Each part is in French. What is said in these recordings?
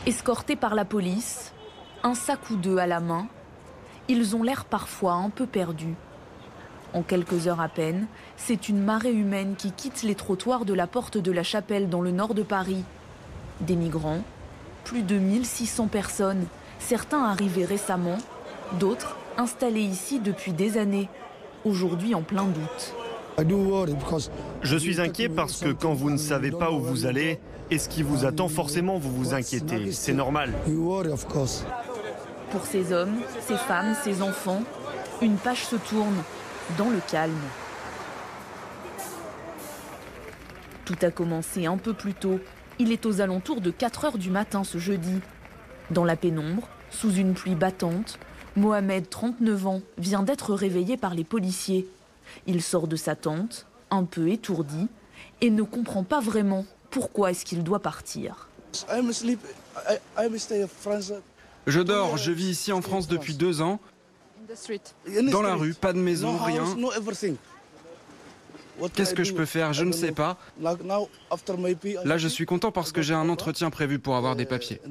Escortés par la police, un sac ou deux à la main, ils ont l'air parfois un peu perdus. En quelques heures à peine, c'est une marée humaine qui quitte les trottoirs de la porte de la Chapelle dans le nord de Paris. Des migrants, plus de 1600 personnes, certains arrivés récemment, d'autres installés ici depuis des années, aujourd'hui en plein doute. Je suis inquiet parce que quand vous ne savez pas où vous allez et ce qui vous attend, forcément vous vous inquiétez, c'est normal. Pour ces hommes, ces femmes, ces enfants, une page se tourne dans le calme. Tout a commencé un peu plus tôt. Il est aux alentours de 4 heures du matin ce jeudi. Dans la pénombre, sous une pluie battante, Mohamed, 39 ans, vient d'être réveillé par les policiers. Il sort de sa tente, un peu étourdi, et ne comprend pas vraiment pourquoi est-ce qu'il doit partir. Je dors, je vis ici en France depuis 2 ans. Dans la rue, pas de maison, rien. Qu'est-ce que je peux faire? Je ne sais pas. Là, je suis content parce que j'ai un entretien prévu pour avoir des papiers.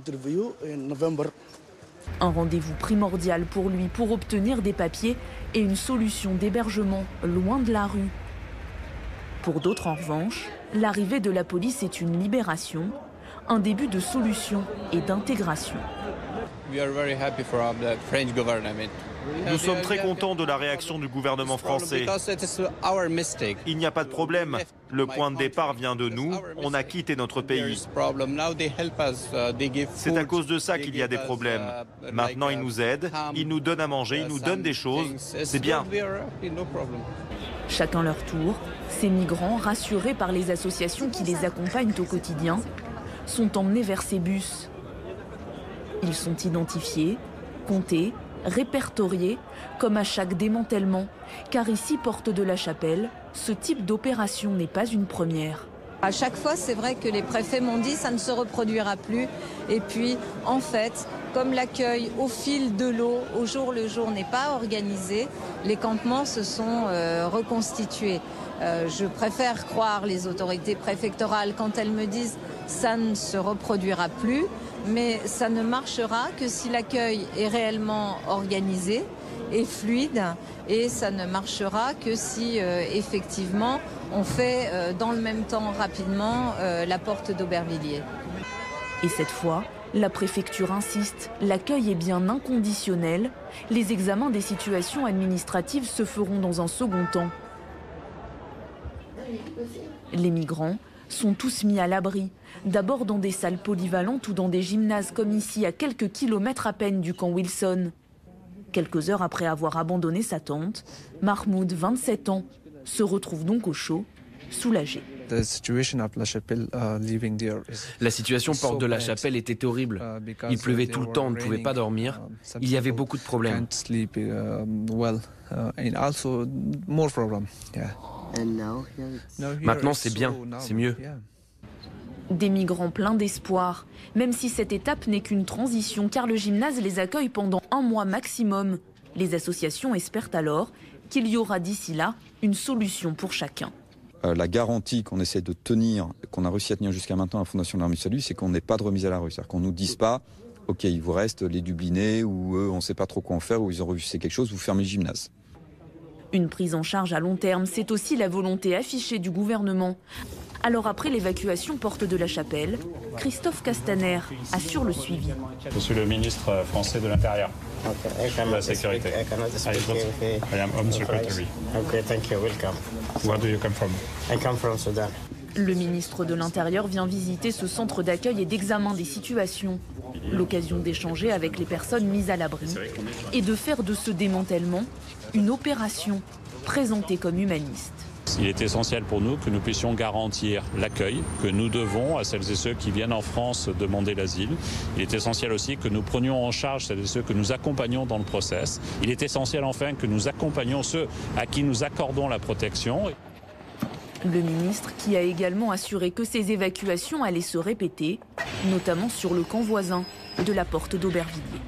Un rendez-vous primordial pour lui pour obtenir des papiers et une solution d'hébergement loin de la rue. Pour d'autres, en revanche, l'arrivée de la police est une libération, un début de solution et d'intégration. Nous sommes très contents de la réaction du gouvernement français. Il n'y a pas de problème. Le point de départ vient de nous. On a quitté notre pays. C'est à cause de ça qu'il y a des problèmes. Maintenant, ils nous aident, ils nous donnent à manger, ils nous donnent des choses. C'est bien. Chacun leur tour, ces migrants, rassurés par les associations qui les accompagnent au quotidien, sont emmenés vers ces bus. Ils sont identifiés, comptés, répertoriés, comme à chaque démantèlement, car ici, porte de la Chapelle, ce type d'opération n'est pas une première. À chaque fois, c'est vrai que les préfets m'ont dit ça ne se reproduira plus. Et puis, en fait, comme l'accueil au fil de l'eau, au jour le jour n'est pas organisé, les campements se sont reconstitués. Je préfère croire les autorités préfectorales quand elles me disent ça ne se reproduira plus. Mais ça ne marchera que si l'accueil est réellement organisé et fluide, et ça ne marchera que si effectivement on fait dans le même temps rapidement la porte d'Aubervilliers. Et cette fois, la préfecture insiste, l'accueil est bien inconditionnel, les examens des situations administratives se feront dans un second temps. Les migrants sont tous mis à l'abri, d'abord dans des salles polyvalentes ou dans des gymnases comme ici, à quelques kilomètres à peine du camp Wilson. Quelques heures après avoir abandonné sa tente, Mahmoud, 27 ans, se retrouve donc au chaud, soulagé. La situation porte de la Chapelle était horrible. Il pleuvait tout le temps, on ne pouvait pas dormir. Il y avait beaucoup de problèmes. Maintenant, c'est bien, c'est mieux. Des migrants pleins d'espoir, même si cette étape n'est qu'une transition, car le gymnase les accueille pendant 1 mois maximum. Les associations espèrent alors qu'il y aura d'ici là une solution pour chacun. La garantie qu'on essaie de tenir, qu'on a réussi à tenir jusqu'à maintenant à la Fondation de l'Armée du Salut, c'est qu'on n'ait pas de remise à la rue. C'est-à-dire qu'on ne nous dise pas, ok, il vous reste les Dublinés, ou eux, on ne sait pas trop quoi en faire, ou ils ont refusé quelque chose, vous fermez le gymnase. Une prise en charge à long terme, c'est aussi la volonté affichée du gouvernement. Alors après l'évacuation porte de la Chapelle, Christophe Castaner assure le suivi. Je suis le ministre français de l'Intérieur, de la sécurité. I am Home Secretary. Okay, thank you. Welcome. Where do you come from? I come from Sudan. Le ministre de l'Intérieur vient visiter ce centre d'accueil et d'examen des situations. L'occasion d'échanger avec les personnes mises à l'abri et de faire de ce démantèlement une opération présentée comme humaniste. Il est essentiel pour nous que nous puissions garantir l'accueil que nous devons à celles et ceux qui viennent en France demander l'asile. Il est essentiel aussi que nous prenions en charge celles et ceux que nous accompagnons dans le process. Il est essentiel enfin que nous accompagnions ceux à qui nous accordons la protection. Le ministre qui a également assuré que ces évacuations allaient se répéter, notamment sur le camp voisin de la porte d'Aubervilliers.